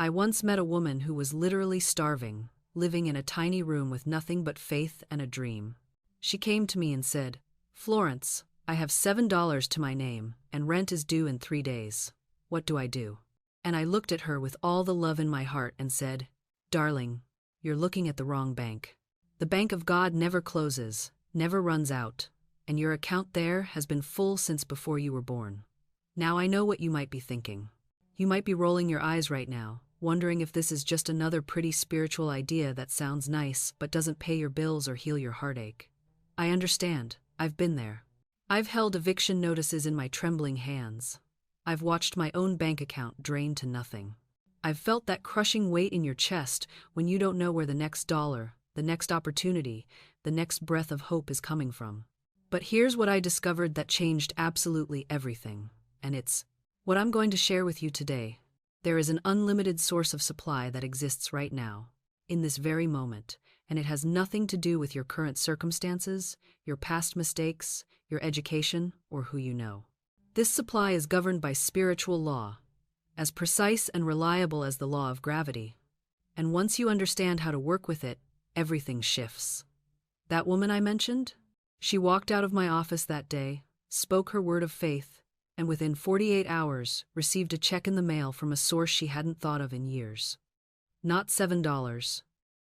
I once met a woman who was literally starving, living in a tiny room with nothing but faith and a dream. She came to me and said, "Florence, I have $7 to my name, and rent is due in 3 days. What do I do?" And I looked at her with all the love in my heart and said, "Darling, you're looking at the wrong bank. The bank of God never closes, never runs out, and your account there has been full since before you were born." Now I know what you might be thinking. You might be rolling your eyes right now, wondering if this is just another pretty spiritual idea that sounds nice but doesn't pay your bills or heal your heartache. I understand. I've been there. I've held eviction notices in my trembling hands. I've watched my own bank account drain to nothing. I've felt that crushing weight in your chest when you don't know where the next dollar, the next opportunity, the next breath of hope is coming from. But here's what I discovered that changed absolutely everything, and it's what I'm going to share with you today. There is an unlimited source of supply that exists right now, in this very moment, and it has nothing to do with your current circumstances, your past mistakes, your education, or who you know. This supply is governed by spiritual law, as precise and reliable as the law of gravity. And once you understand how to work with it, everything shifts. That woman I mentioned? She walked out of my office that day, spoke her word of faith, and within 48 hours received a check in the mail from a source she hadn't thought of in years. Not $7,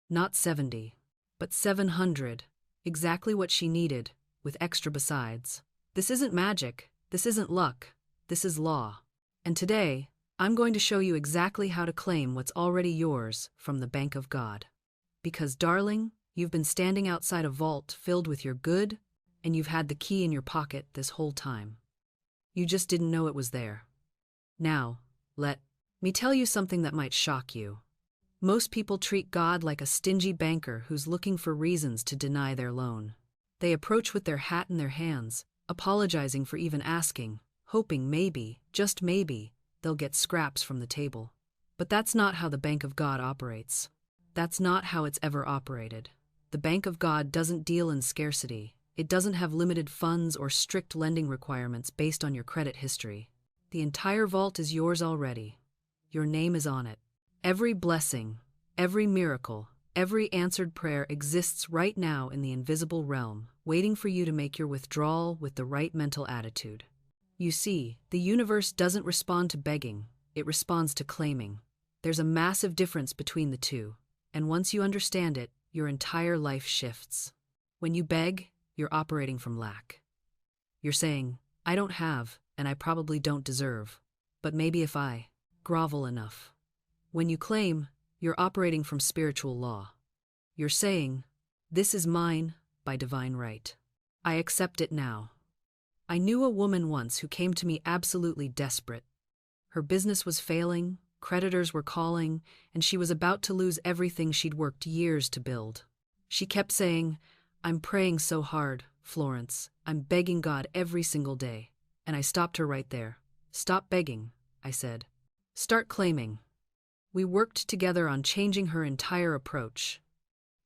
not 70, but 700, exactly what she needed, with extra besides. This isn't magic, this isn't luck, this is law. And today, I'm going to show you exactly how to claim what's already yours from the Bank of God. Because, darling, you've been standing outside a vault filled with your good, and you've had the key in your pocket this whole time. You just didn't know it was there. Now, let me tell you something that might shock you. Most people treat God like a stingy banker who's looking for reasons to deny their loan. They approach with their hat in their hands, apologizing for even asking, hoping maybe, just maybe, they'll get scraps from the table. But that's not how the Bank of God operates. That's not how it's ever operated. The Bank of God doesn't deal in scarcity. It doesn't have limited funds or strict lending requirements based on your credit history. The entire vault is yours already. Your name is on it. Every blessing, every miracle, every answered prayer exists right now in the invisible realm, waiting for you to make your withdrawal with the right mental attitude. You see, the universe doesn't respond to begging, it responds to claiming. There's a massive difference between the two, and once you understand it, your entire life shifts. When you beg, you're operating from lack. You're saying, "I don't have, and I probably don't deserve, but maybe if I grovel enough." When you claim, you're operating from spiritual law. You're saying, "This is mine by divine right. I accept it now." I knew a woman once who came to me absolutely desperate. Her business was failing, creditors were calling, and she was about to lose everything she'd worked years to build. She kept saying, "I'm praying so hard, Florence. I'm begging God every single day." And I stopped her right there. "Stop begging," I said. "Start claiming." We worked together on changing her entire approach.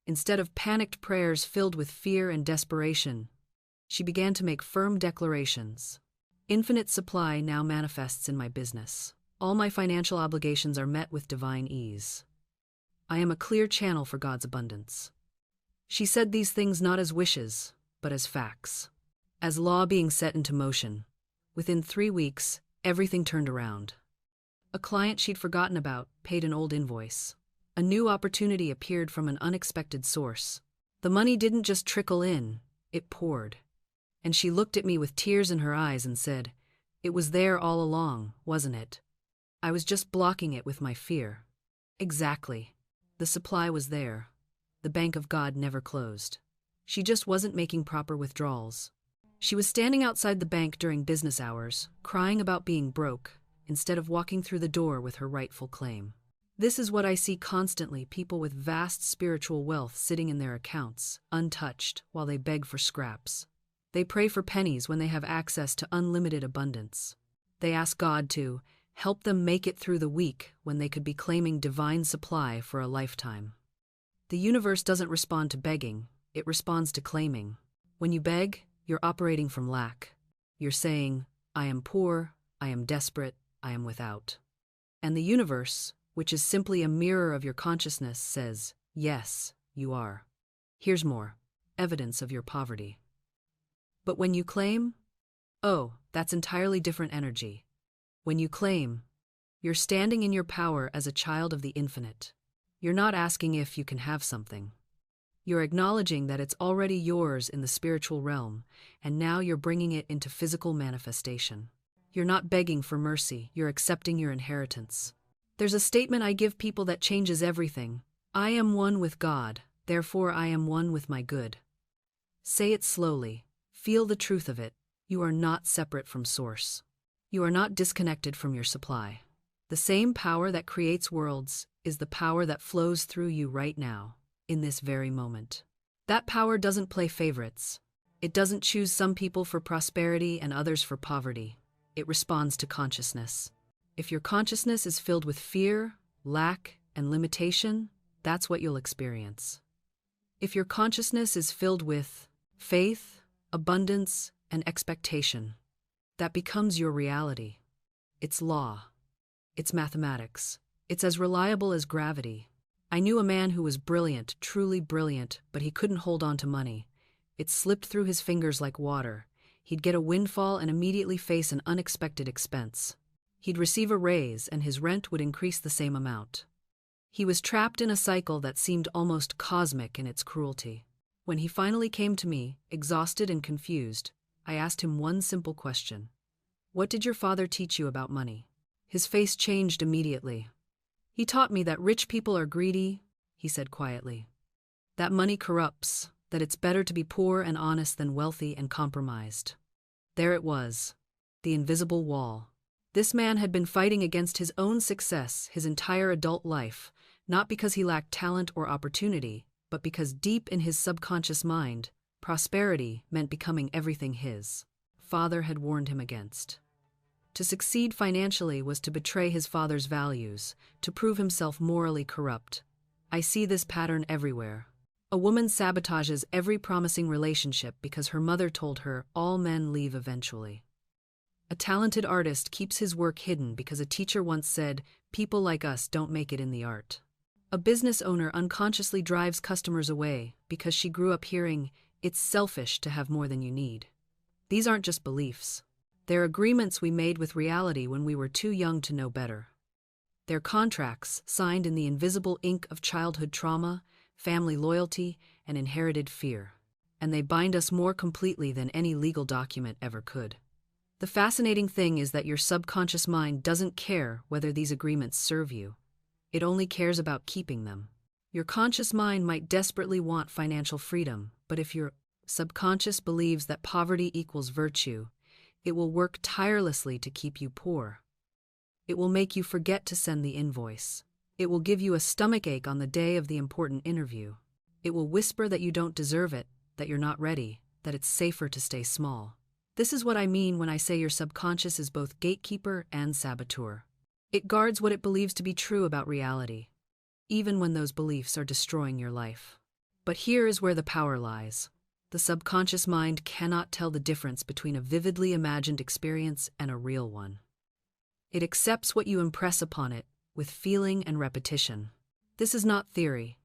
Instead of panicked prayers filled with fear and desperation, she began to make firm declarations. Infinite supply now manifests in my business. All my financial obligations are met with divine ease. I am a clear channel for God's abundance. She said these things not as wishes, but as facts. As law being set into motion. Within 3 weeks, everything turned around. A client she'd forgotten about paid an old invoice. A new opportunity appeared from an unexpected source. The money didn't just trickle in, it poured. And she looked at me with tears in her eyes and said, "It was there all along, wasn't it? I was just blocking it with my fear." Exactly. The supply was there. The Bank of God never closed. She just wasn't making proper withdrawals. She was standing outside the bank during business hours, crying about being broke, instead of walking through the door with her rightful claim. This is what I see constantly: people with vast spiritual wealth sitting in their accounts, untouched, while they beg for scraps. They pray for pennies when they have access to unlimited abundance. They ask God to help them make it through the week when they could be claiming divine supply for a lifetime. The universe doesn't respond to begging, it responds to claiming. When you beg, you're operating from lack. You're saying, "I am poor, I am desperate, I am without." And the universe, which is simply a mirror of your consciousness, says, yes, you are. Here's more evidence of your poverty. But when you claim, oh, that's entirely different energy. When you claim, you're standing in your power as a child of the infinite. You're not asking if you can have something. You're acknowledging that it's already yours in the spiritual realm, and now you're bringing it into physical manifestation. You're not begging for mercy, you're accepting your inheritance. There's a statement I give people that changes everything. I am one with God, therefore I am one with my good. Say it slowly. Feel the truth of it. You are not separate from Source. You are not disconnected from your supply. The same power that creates worlds is the power that flows through you right now, in this very moment. That power doesn't play favorites. It doesn't choose some people for prosperity and others for poverty. It responds to consciousness. If your consciousness is filled with fear, lack, and limitation, that's what you'll experience. If your consciousness is filled with faith, abundance, and expectation, that becomes your reality. It's law. It's mathematics. It's as reliable as gravity. I knew a man who was brilliant, truly brilliant, but he couldn't hold on to money. It slipped through his fingers like water. He'd get a windfall and immediately face an unexpected expense. He'd receive a raise and his rent would increase the same amount. He was trapped in a cycle that seemed almost cosmic in its cruelty. When he finally came to me, exhausted and confused, I asked him one simple question. What did your father teach you about money? His face changed immediately. He taught me that rich people are greedy, he said quietly. That money corrupts, that it's better to be poor and honest than wealthy and compromised. There it was, the invisible wall. This man had been fighting against his own success his entire adult life, not because he lacked talent or opportunity, but because deep in his subconscious mind, prosperity meant becoming everything his father had warned him against. To succeed financially was to betray his father's values, to prove himself morally corrupt. I see this pattern everywhere. A woman sabotages every promising relationship because her mother told her all men leave eventually. A talented artist keeps his work hidden because a teacher once said, people like us don't make it in the art. A business owner unconsciously drives customers away because she grew up hearing, it's selfish to have more than you need. These aren't just beliefs. They're agreements we made with reality when we were too young to know better. They're contracts signed in the invisible ink of childhood trauma, family loyalty, and inherited fear. And they bind us more completely than any legal document ever could. The fascinating thing is that your subconscious mind doesn't care whether these agreements serve you. It only cares about keeping them. Your conscious mind might desperately want financial freedom, but if your subconscious believes that poverty equals virtue, it will work tirelessly to keep you poor. It will make you forget to send the invoice. It will give you a stomachache on the day of the important interview. It will whisper that you don't deserve it, that you're not ready, that it's safer to stay small. This is what I mean when I say your subconscious is both gatekeeper and saboteur. It guards what it believes to be true about reality, even when those beliefs are destroying your life. But here is where the power lies. The subconscious mind cannot tell the difference between a vividly imagined experience and a real one. It accepts what you impress upon it with feeling and repetition. This is not theory.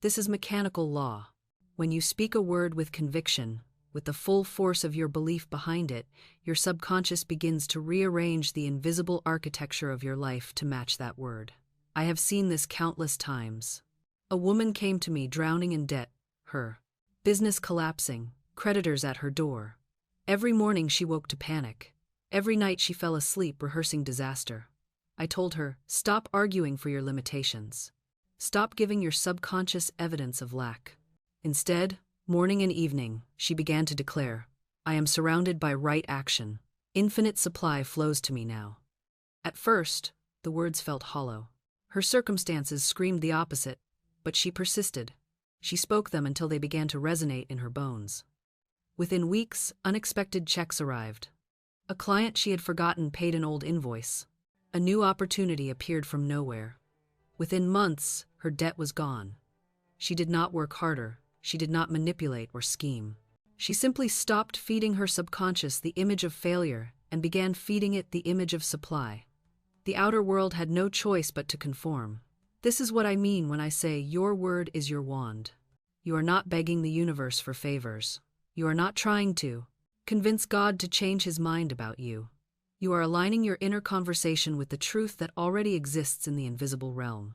This is mechanical law. When you speak a word with conviction, with the full force of your belief behind it, your subconscious begins to rearrange the invisible architecture of your life to match that word. I have seen this countless times. A woman came to me drowning in debt, her business collapsing, creditors at her door. Every morning she woke to panic. Every night she fell asleep rehearsing disaster. I told her, stop arguing for your limitations. Stop giving your subconscious evidence of lack. Instead, morning and evening, she began to declare, I am surrounded by right action. Infinite supply flows to me now. At first, the words felt hollow. Her circumstances screamed the opposite, but she persisted. She spoke them until they began to resonate in her bones. Within weeks, unexpected checks arrived. A client she had forgotten paid an old invoice. A new opportunity appeared from nowhere. Within months, her debt was gone. She did not work harder. She did not manipulate or scheme. She simply stopped feeding her subconscious the image of failure and began feeding it the image of supply. The outer world had no choice but to conform. This is what I mean when I say your word is your wand. You are not begging the universe for favors. You are not trying to convince God to change his mind about you. You are aligning your inner conversation with the truth that already exists in the invisible realm.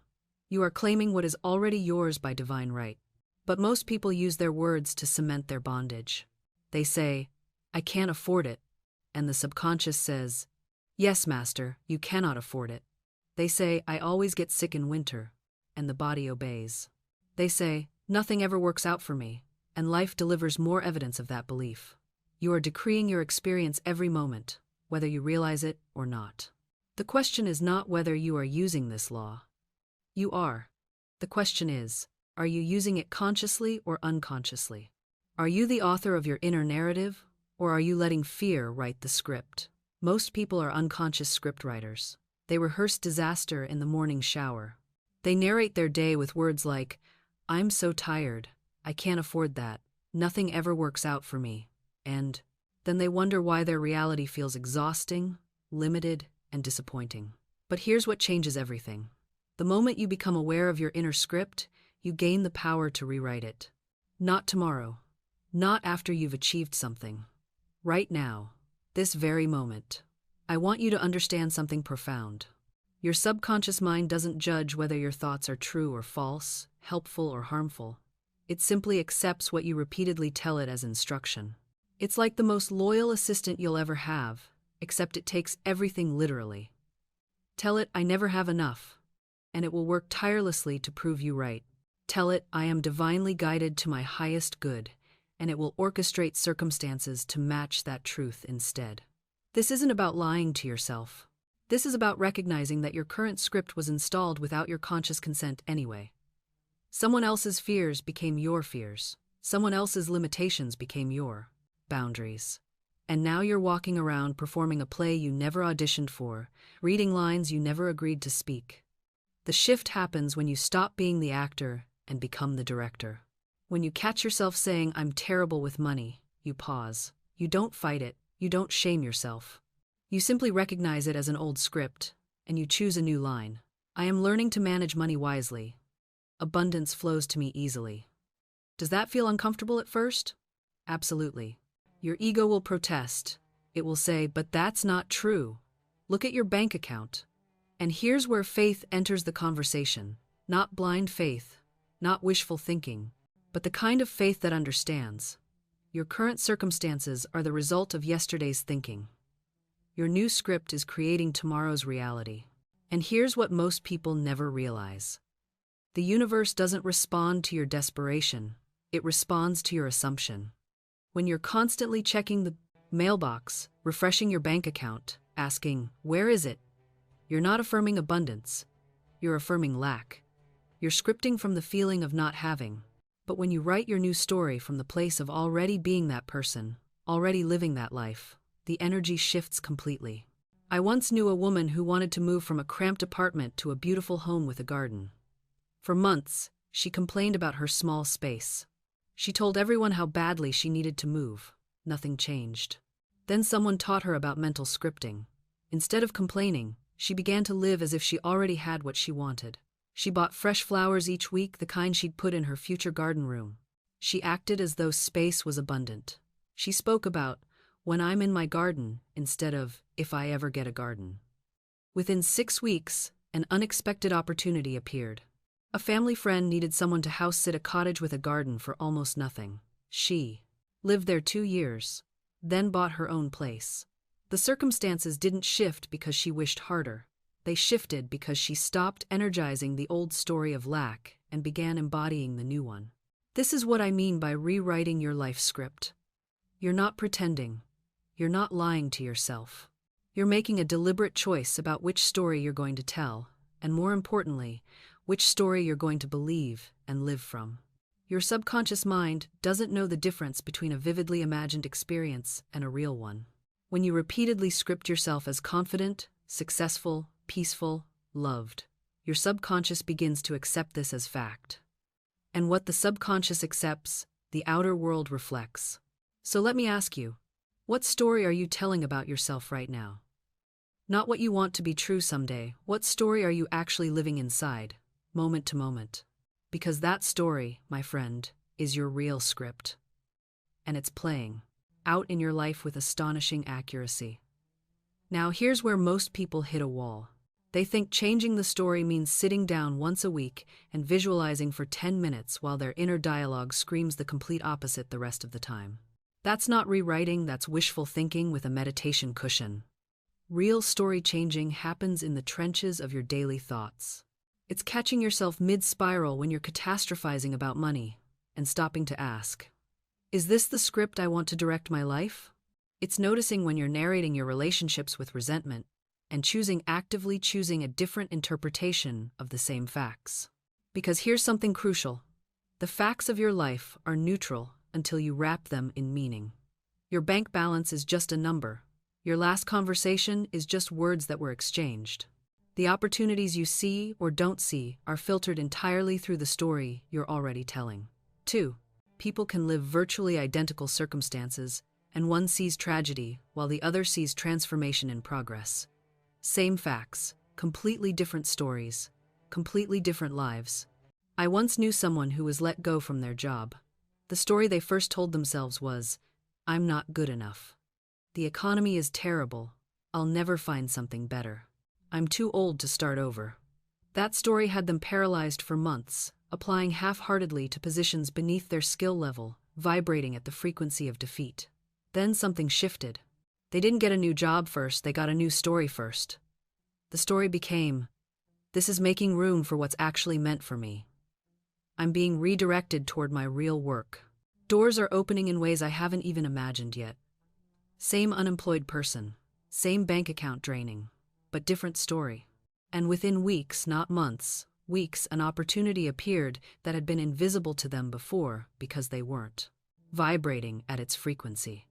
You are claiming what is already yours by divine right. But most people use their words to cement their bondage. They say, I can't afford it. And the subconscious says, yes, master, you cannot afford it. They say, I always get sick in winter. And the body obeys. They say, nothing ever works out for me. And life delivers more evidence of that belief. You are decreeing your experience every moment, whether you realize it or not. The question is not whether you are using this law. You are. The question is, are you using it consciously or unconsciously? Are you the author of your inner narrative, or are you letting fear write the script? Most people are unconscious script writers. They rehearse disaster in the morning shower. They narrate their day with words like, I'm so tired, I can't afford that, nothing ever works out for me, and then they wonder why their reality feels exhausting, limited, and disappointing. But here's what changes everything. The moment you become aware of your inner script, you gain the power to rewrite it. Not tomorrow. Not after you've achieved something. Right now. This very moment. I want you to understand something profound. Your subconscious mind doesn't judge whether your thoughts are true or false, helpful or harmful. It simply accepts what you repeatedly tell it as instruction. It's like the most loyal assistant you'll ever have, except it takes everything literally. Tell it, I never have enough, and it will work tirelessly to prove you right. Tell it, I am divinely guided to my highest good, and it will orchestrate circumstances to match that truth instead. This isn't about lying to yourself. This is about recognizing that your current script was installed without your conscious consent anyway. Someone else's fears became your fears. Someone else's limitations became your boundaries. And now you're walking around performing a play you never auditioned for, reading lines you never agreed to speak. The shift happens when you stop being the actor and become the director. When you catch yourself saying, I'm terrible with money, you pause. You don't fight it. You don't shame yourself. You simply recognize it as an old script, and you choose a new line. I am learning to manage money wisely. Abundance flows to me easily. Does that feel uncomfortable at first? Absolutely. Your ego will protest. It will say, but that's not true. Look at your bank account. And here's where faith enters the conversation. Not blind faith, not wishful thinking, but the kind of faith that understands. Your current circumstances are the result of yesterday's thinking. Your new script is creating tomorrow's reality. And here's what most people never realize. The universe doesn't respond to your desperation. It responds to your assumption. When you're constantly checking the mailbox, refreshing your bank account, asking, where is it? You're not affirming abundance. You're affirming lack. You're scripting from the feeling of not having. But when you write your new story from the place of already being that person, already living that life, the energy shifts completely. I once knew a woman who wanted to move from a cramped apartment to a beautiful home with a garden. For months, she complained about her small space. She told everyone how badly she needed to move. Nothing changed. Then someone taught her about mental scripting. Instead of complaining, she began to live as if she already had what she wanted. She bought fresh flowers each week, the kind she'd put in her future garden room. She acted as though space was abundant. She spoke about, when I'm in my garden, instead of, if I ever get a garden. Within 6 weeks, an unexpected opportunity appeared. A family friend needed someone to house-sit a cottage with a garden for almost nothing. She lived there 2 years, then bought her own place. The circumstances didn't shift because she wished harder. They shifted because she stopped energizing the old story of lack and began embodying the new one. This is what I mean by rewriting your life script. You're not pretending. You're not lying to yourself. You're making a deliberate choice about which story you're going to tell, and more importantly, which story you're going to believe and live from. Your subconscious mind doesn't know the difference between a vividly imagined experience and a real one. When you repeatedly script yourself as confident, successful, peaceful, loved, your subconscious begins to accept this as fact. And what the subconscious accepts, the outer world reflects. So let me ask you, what story are you telling about yourself right now? Not what you want to be true someday. What story are you actually living inside, moment to moment? Because that story, my friend, is your real script. And it's playing out in your life with astonishing accuracy. Now, here's where most people hit a wall. They think changing the story means sitting down once a week and visualizing for 10 minutes while their inner dialogue screams the complete opposite the rest of the time. That's not rewriting, that's wishful thinking with a meditation cushion. Real story changing happens in the trenches of your daily thoughts. It's catching yourself mid-spiral when you're catastrophizing about money and stopping to ask, is this the script I want to direct my life? It's noticing when you're narrating your relationships with resentment and actively choosing a different interpretation of the same facts. Because here's something crucial. The facts of your life are neutral until you wrap them in meaning. Your bank balance is just a number. Your last conversation is just words that were exchanged. The opportunities you see or don't see are filtered entirely through the story you're already telling. 2. People can live virtually identical circumstances, and one sees tragedy while the other sees transformation in progress. Same facts, completely different stories, completely different lives. I once knew someone who was let go from their job. The story they first told themselves was, I'm not good enough. The economy is terrible. I'll never find something better. I'm too old to start over. That story had them paralyzed for months, applying half-heartedly to positions beneath their skill level, vibrating at the frequency of defeat. Then something shifted. They didn't get a new job first, they got a new story first. The story became, this is making room for what's actually meant for me. I'm being redirected toward my real work. Doors are opening in ways I haven't even imagined yet. Same unemployed person, same bank account draining, but different story. And within weeks, not months, weeks, an opportunity appeared that had been invisible to them before because they weren't vibrating at its frequency.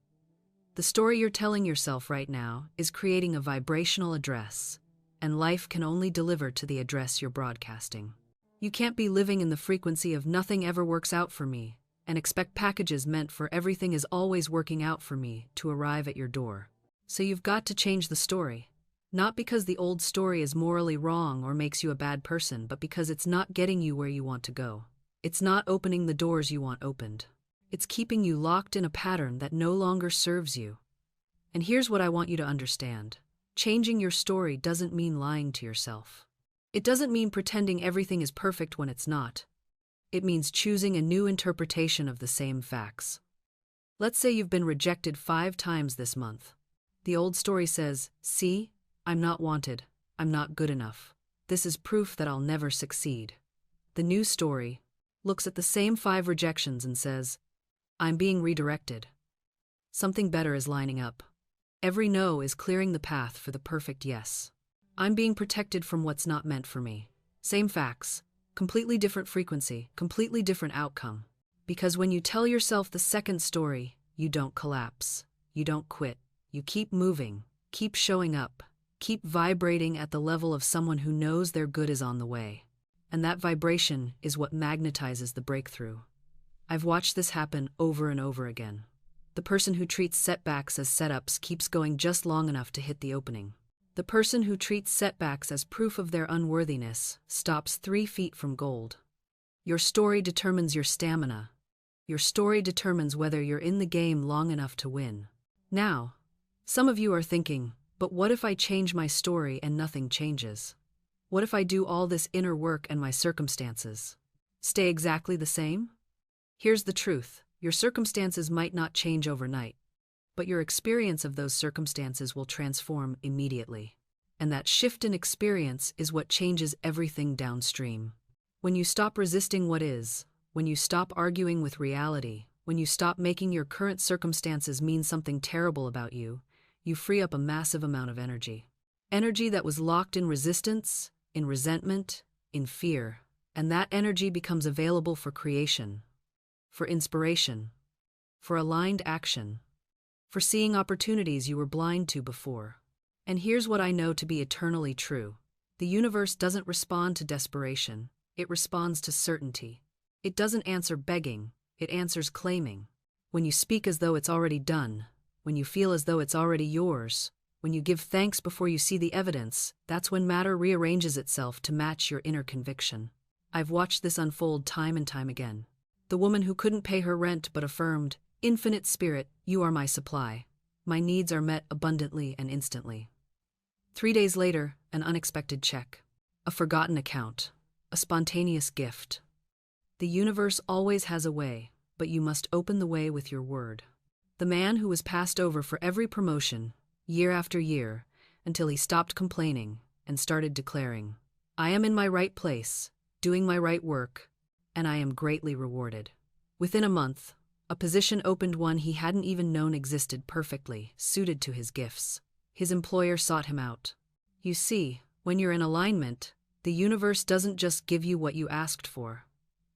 The story you're telling yourself right now is creating a vibrational address, and life can only deliver to the address you're broadcasting. You can't be living in the frequency of nothing ever works out for me and expect packages meant for everything is always working out for me to arrive at your door. So you've got to change the story. Not because the old story is morally wrong or makes you a bad person, but because it's not getting you where you want to go. It's not opening the doors you want opened. It's keeping you locked in a pattern that no longer serves you. And here's what I want you to understand. Changing your story doesn't mean lying to yourself. It doesn't mean pretending everything is perfect when it's not. It means choosing a new interpretation of the same facts. Let's say you've been rejected 5 times this month. The old story says, see, I'm not wanted, I'm not good enough. This is proof that I'll never succeed. The new story looks at the same 5 rejections and says, I'm being redirected. Something better is lining up. Every no is clearing the path for the perfect yes. I'm being protected from what's not meant for me. Same facts, completely different frequency, completely different outcome. Because when you tell yourself the second story, you don't collapse, you don't quit, you keep moving, keep showing up, keep vibrating at the level of someone who knows their good is on the way. And that vibration is what magnetizes the breakthrough. I've watched this happen over and over again. The person who treats setbacks as setups keeps going just long enough to hit the opening. The person who treats setbacks as proof of their unworthiness stops 3 feet from gold. Your story determines your stamina. Your story determines whether you're in the game long enough to win. Now, some of you are thinking, but what if I change my story and nothing changes? What if I do all this inner work and my circumstances stay exactly the same? Here's the truth. Your circumstances might not change overnight, but your experience of those circumstances will transform immediately. And that shift in experience is what changes everything downstream. When you stop resisting what is, when you stop arguing with reality, when you stop making your current circumstances mean something terrible about you, you free up a massive amount of energy. Energy that was locked in resistance, in resentment, in fear, and that energy becomes available for creation, for inspiration, for aligned action, for seeing opportunities you were blind to before. And here's what I know to be eternally true. The universe doesn't respond to desperation, it responds to certainty. It doesn't answer begging, it answers claiming. When you speak as though it's already done, when you feel as though it's already yours, When you give thanks before you see the evidence, that's when matter rearranges itself to match your inner conviction. I've watched this unfold time and time again. The woman who couldn't pay her rent but affirmed, "Infinite Spirit, you are my supply. My needs are met abundantly and instantly." 3 days later, an unexpected check. A forgotten account. A spontaneous gift. The universe always has a way, but you must open the way with your word. The man who was passed over for every promotion, year after year, until he stopped complaining and started declaring, "I am in my right place, doing my right work, and I am greatly rewarded." Within a month, a position opened, one he hadn't even known existed, perfectly suited to his gifts. His employer sought him out. You see, when you're in alignment, the universe doesn't just give you what you asked for.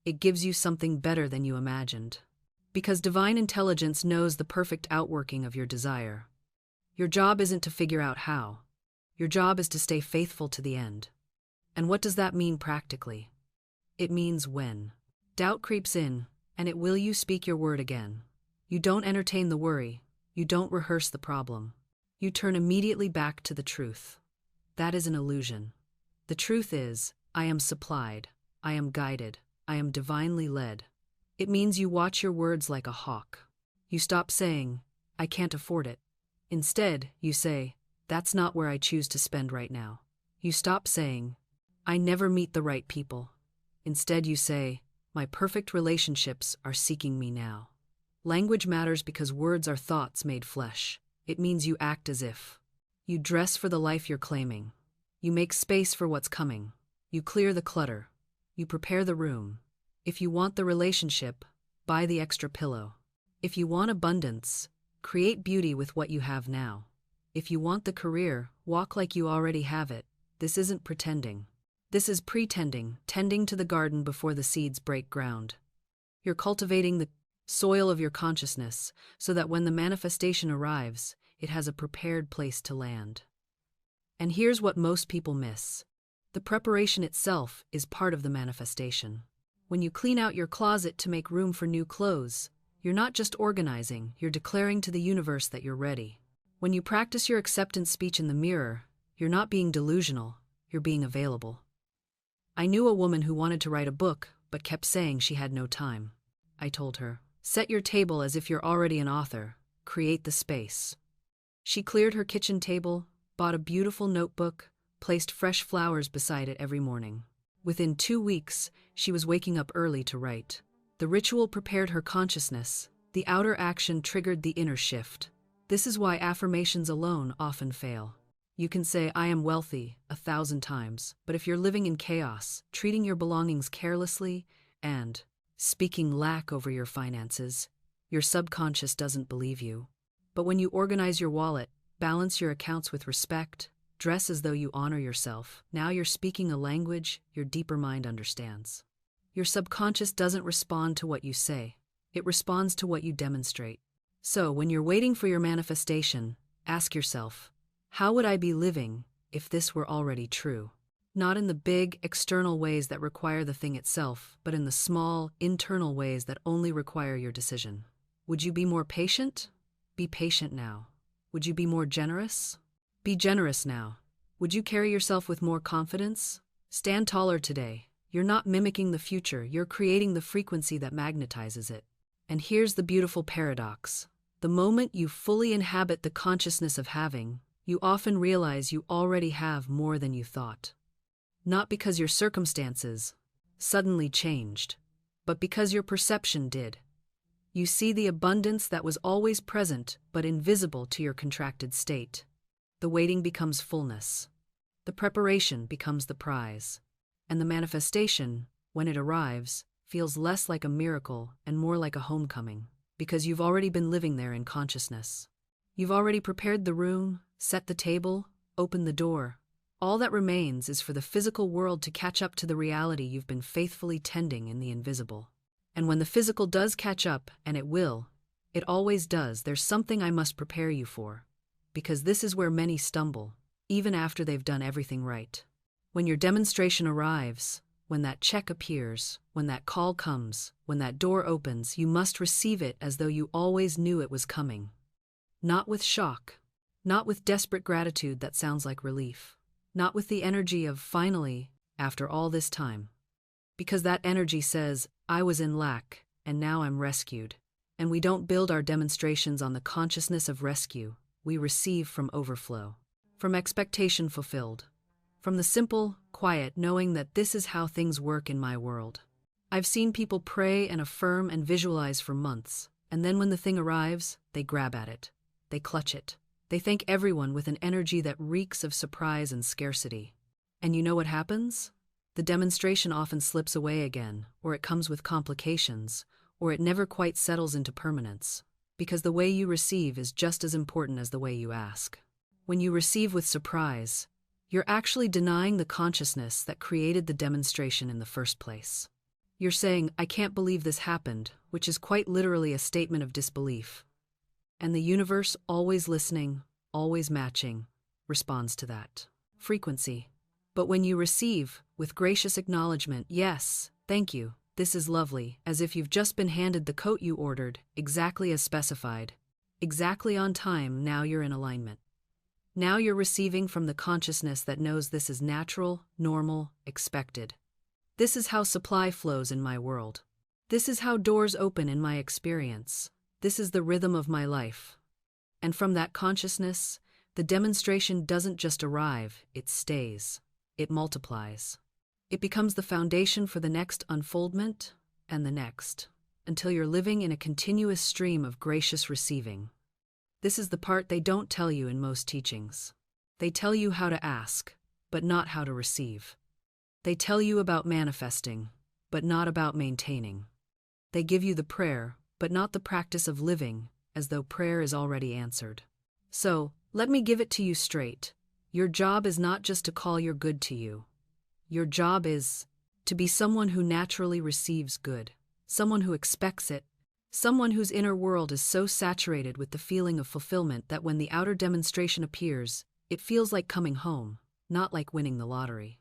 It gives you something better than you imagined. Because divine intelligence knows the perfect outworking of your desire. Your job isn't to figure out how. Your job is to stay faithful to the end. And what does that mean practically? It means when doubt creeps in, and it will you speak your word again. You don't entertain the worry. You don't rehearse the problem. You turn immediately back to the truth. That is an illusion. The truth is, I am supplied. I am guided. I am divinely led. It means you watch your words like a hawk. You stop saying, "I can't afford it." Instead, you say, "That's not where I choose to spend right now." You stop saying, "I never meet the right people." Instead, you say, "My perfect relationships are seeking me now." Language matters because words are thoughts made flesh. It means you act as if. You dress for the life you're claiming. You make space for what's coming. You clear the clutter. You prepare the room. If you want the relationship, buy the extra pillow. If you want abundance, create beauty with what you have now. If you want the career, walk like you already have it. This isn't pretending. This is pretending, tending to the garden before the seeds break ground. You're cultivating the soil of your consciousness so that when the manifestation arrives, it has a prepared place to land. And here's what most people miss. The preparation itself is part of the manifestation. When you clean out your closet to make room for new clothes, you're not just organizing, you're declaring to the universe that you're ready. When you practice your acceptance speech in the mirror, you're not being delusional, you're being available. I knew a woman who wanted to write a book, but kept saying she had no time. I told her, "Set your table as if you're already an author. Create the space." She cleared her kitchen table, bought a beautiful notebook, placed fresh flowers beside it every morning. Within 2 weeks, she was waking up early to write. The ritual prepared her consciousness. The outer action triggered the inner shift. This is why affirmations alone often fail. You can say, "I am wealthy," 1,000 times, but if you're living in chaos, treating your belongings carelessly, and speaking lack over your finances, your subconscious doesn't believe you. But when you organize your wallet, balance your accounts with respect, dress as though you honor yourself, now you're speaking a language your deeper mind understands. Your subconscious doesn't respond to what you say. It responds to what you demonstrate. So, when you're waiting for your manifestation, ask yourself, how would I be living if this were already true? Not in the big, external ways that require the thing itself, but in the small, internal ways that only require your decision. Would you be more patient? Be patient now. Would you be more generous? Be generous now. Would you carry yourself with more confidence? Stand taller today. You're not mimicking the future, you're creating the frequency that magnetizes it. And here's the beautiful paradox. The moment you fully inhabit the consciousness of having, you often realize you already have more than you thought. Not because your circumstances suddenly changed, but because your perception did. You see the abundance that was always present but invisible to your contracted state. The waiting becomes fullness. The preparation becomes the prize. And the manifestation, when it arrives, feels less like a miracle and more like a homecoming, because you've already been living there in consciousness. You've already prepared the room, set the table, opened the door. All that remains is for the physical world to catch up to the reality you've been faithfully tending in the invisible. And when the physical does catch up, and it will, it always does, there's something I must prepare you for. Because this is where many stumble, even after they've done everything right. When your demonstration arrives, when that check appears, when that call comes, when that door opens, you must receive it as though you always knew it was coming. Not with shock, Not with desperate gratitude that sounds like relief. Not with the energy of finally, after all this time. Because that energy says, I was in lack, and now I'm rescued. And we don't build our demonstrations on the consciousness of rescue, we receive from overflow. From expectation fulfilled. From the simple, quiet knowing that this is how things work in my world. I've seen people pray and affirm and visualize for months, and then when the thing arrives, they grab at it. They clutch it. They thank everyone with an energy that reeks of surprise and scarcity. And you know what happens? The demonstration often slips away again, or it comes with complications, or it never quite settles into permanence. Because the way you receive is just as important as the way you ask. When you receive with surprise, you're actually denying the consciousness that created the demonstration in the first place. You're saying, I can't believe this happened, which is quite literally a statement of disbelief. And the universe, always listening, always matching, responds to that frequency. But when you receive, with gracious acknowledgement, yes, thank you, this is lovely, as if you've just been handed the coat you ordered, exactly as specified, exactly on time, now you're in alignment. Now you're receiving from the consciousness that knows this is natural, normal, expected. This is how supply flows in my world. This is how doors open in my experience. This is the rhythm of my life. And from that consciousness, the demonstration doesn't just arrive, it stays. It multiplies. It becomes the foundation for the next unfoldment and the next, until you're living in a continuous stream of gracious receiving. This is the part they don't tell you in most teachings. They tell you how to ask, but not how to receive. They tell you about manifesting, but not about maintaining. They give you the prayer, but not the practice of living, as though prayer is already answered. So, let me give it to you straight. Your job is not just to call your good to you. Your job is to be someone who naturally receives good, someone who expects it, someone whose inner world is so saturated with the feeling of fulfillment that when the outer demonstration appears, it feels like coming home, not like winning the lottery.